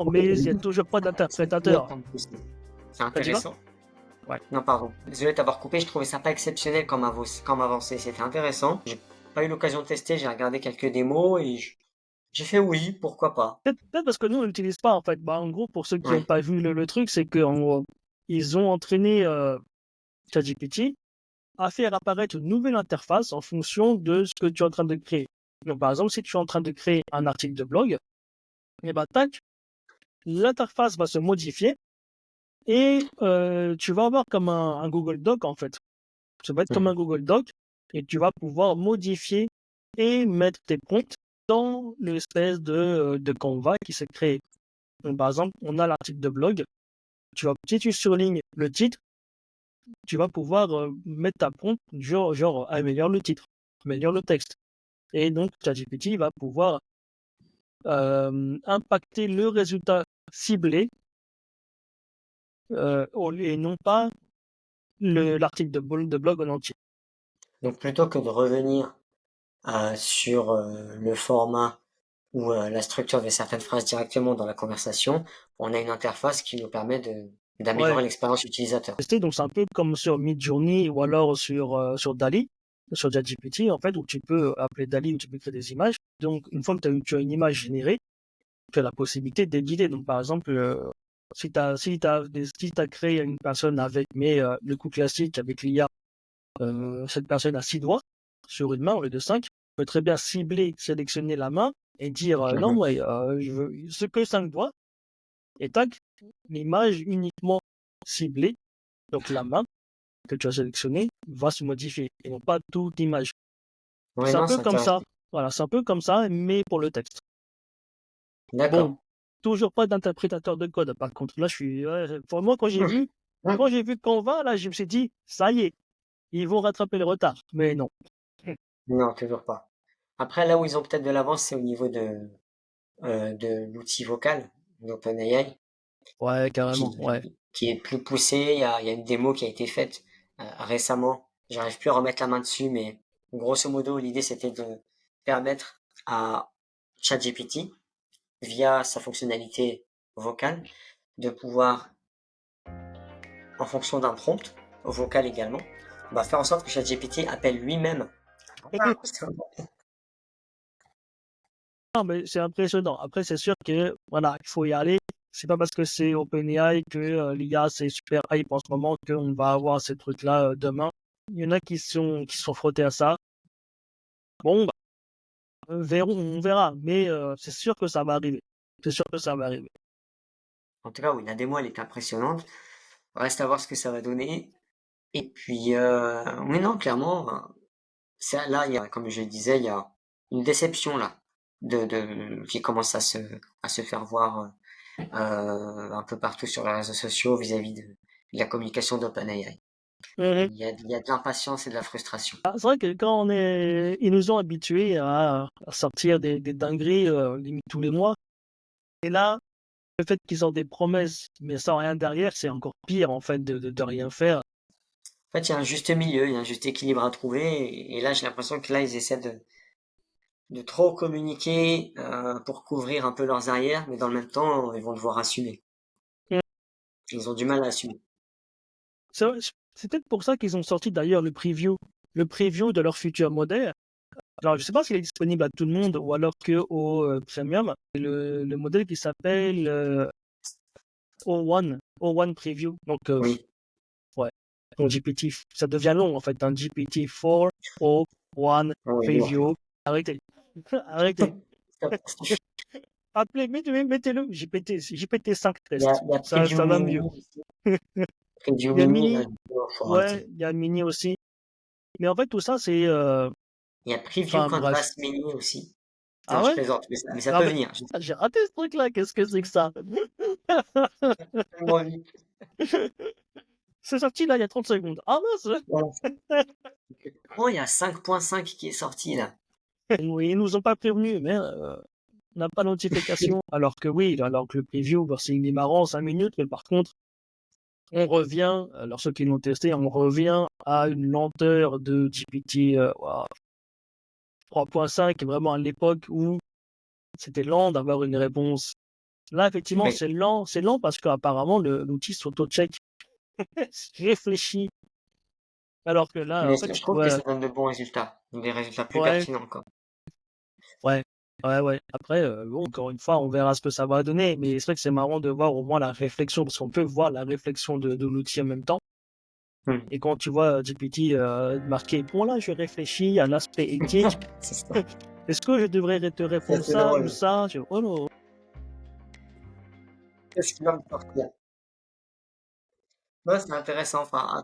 mais il n'y a toujours pas d'interprétateur. C'est T'as dit quoi? intéressant. Ouais. Non, pardon. Désolé de t'avoir coupé, je trouvais ça pas exceptionnel comme avancée. C'était intéressant. J'ai pas eu l'occasion de tester, j'ai regardé quelques démos et j'ai fait oui, pourquoi pas. Peut-être parce que nous, on l'utilise pas, en fait. Bah, en gros, pour ceux qui n'ont Ouais. pas vu le truc, c'est qu'ils ont entraîné ChatGPT à faire apparaître une nouvelle interface en fonction de ce que tu es en train de créer. Donc, par exemple, si tu es en train de créer un article de blog, et bah, tac, l'interface va se modifier et tu vas avoir comme un Google Doc, en fait. Ça va être comme un Google Doc et tu vas pouvoir modifier et mettre tes prompts dans l'espèce de Canva qui s'est créé. Donc, par exemple, on a l'article de blog. Si tu surlignes le titre, tu vas pouvoir mettre ta prompt genre améliore le titre, améliore le texte. Et donc, ChatGPT va pouvoir impacter le résultat ciblé et non pas l'article de blog en entier. Donc plutôt que de revenir sur le format ou la structure de certaines phrases directement dans la conversation, on a une interface qui nous permet Ouais, d'améliorer l'expérience utilisateur. donc c'est un peu comme sur Midjourney ou alors sur DALL-E, sur ChatGPT en fait, où tu peux appeler DALL-E où tu peux créer des images. Donc, une fois que tu as une image générée, tu as la possibilité d'éditer. Donc, par exemple, si t'as créé une personne avec, le coup classique avec l'IA, cette personne a 6 doigts sur une main au lieu de 5, tu peux très bien cibler, sélectionner la main et dire non, ouais, je veux ce que 5 doigts, et tac, l'image uniquement ciblée, donc la main que tu as sélectionnée, va se modifier et non pas toute l'image. Oui, C'est un non, peu c'est comme intéressant. ça. Voilà, c'est un peu comme ça, mais pour le texte. D'accord. Bon, toujours pas d'interprétateur de code. Par contre, là, pour moi, quand j'ai vu Canva, là, je me suis dit, ça y est, ils vont rattraper le retard. Mais non. Non, toujours pas. Après, là où ils ont peut-être de l'avance, c'est au niveau de l'outil vocal d'OpenAI Ouais, carrément, ouais. qui est plus poussé. Il y a une démo qui a été faite récemment. J'arrive plus à remettre la main dessus, mais grosso modo, l'idée c'était de permettre à ChatGPT, via sa fonctionnalité vocale, de pouvoir, en fonction d'un prompt, vocal également, bah, faire en sorte que ChatGPT appelle lui-même. Non, mais c'est impressionnant. Après, c'est sûr que, voilà, il faut y aller. C'est pas parce que c'est OpenAI que l'IA, c'est super hype en ce moment qu'on va avoir ces trucs-là demain. Il y en a qui sont frottés à ça. Bon, bah, on verra. Mais c'est sûr que ça va arriver. C'est sûr que ça va arriver. En tout cas, oui, la démo, elle est impressionnante. Reste à voir ce que ça va donner. Et puis, oui, non, clairement, là, comme je le disais, il y a une déception là, qui commence à se faire voir un peu partout sur les réseaux sociaux vis-à-vis de la communication d'OpenAI. Mhm. Il y a de l'impatience et de la frustration. Ah, c'est vrai que ils nous ont habitués à sortir des dingueries limite tous les mois. Et là, le fait qu'ils ont des promesses, mais sans rien derrière, c'est encore pire en fait de rien faire. En fait, il y a un juste milieu, il y a un juste équilibre à trouver. Et là, j'ai l'impression que là, ils essaient de trop communiquer pour couvrir un peu leurs arrières, mais dans le même temps, ils vont devoir assumer. Mm. Ils ont du mal à assumer. C'est peut-être pour ça qu'ils ont sorti d'ailleurs le preview de leur futur modèle. Alors, je sais pas s'il est disponible à tout le monde ou alors que au premium. Le modèle qui s'appelle O1 Preview. Donc, Oui. ouais. Donc, ça devient long en fait. Un GPT-4 O1 Oui, lourd. Preview. Arrêtez. Arrêtez. Mettez-le. GPT-5 test. Il y a Preview Ça va Mini mieux. aussi. Preview Il y a Mini, Mini. faut Ouais, arrêter. il y a Mini aussi. Mais en fait, tout ça, c'est. Il y a Preview Enfin, bref. Canvas Mini aussi. Ah Non, je ouais? plaisante, mais ça Ah peut ben, venir. j'ai raté ce truc-là. Qu'est-ce que c'est que ça? Tellement vite. C'est sorti là il y a 30 secondes. Ah mince! Voilà. Oh, il y a 5.5 qui est sorti là. Oui, ils nous ont pas prévenus, mais on n'a pas de notification. Alors que le preview, bah, c'est marrant 5 minutes, mais par contre, on revient, alors ceux qui l'ont testé, on revient à une lenteur de GPT 3.5, vraiment à l'époque où c'était lent d'avoir une réponse Là, effectivement, Oui, c'est lent parce qu'apparemment l'outil s'auto-check, réfléchit. Alors que là, mais en fait, je trouve que ouais, ça donne de bons résultats, des résultats plus ouais, pertinents, quoi. ouais, ouais. Après, bon, encore une fois, on verra ce que ça va donner. Mais c'est vrai que c'est marrant de voir au moins la réflexion, parce qu'on peut voir la réflexion de l'outil en même temps. Mmh. Et quand tu vois GPT marqué, bon là, je réfléchis à l'aspect éthique. C'est ça. Est-ce que je devrais te C'est répondre assez ça ou drôle. ça? Oh non. Qu'est-ce qui va me sortir? Ouais, c'est intéressant, enfin,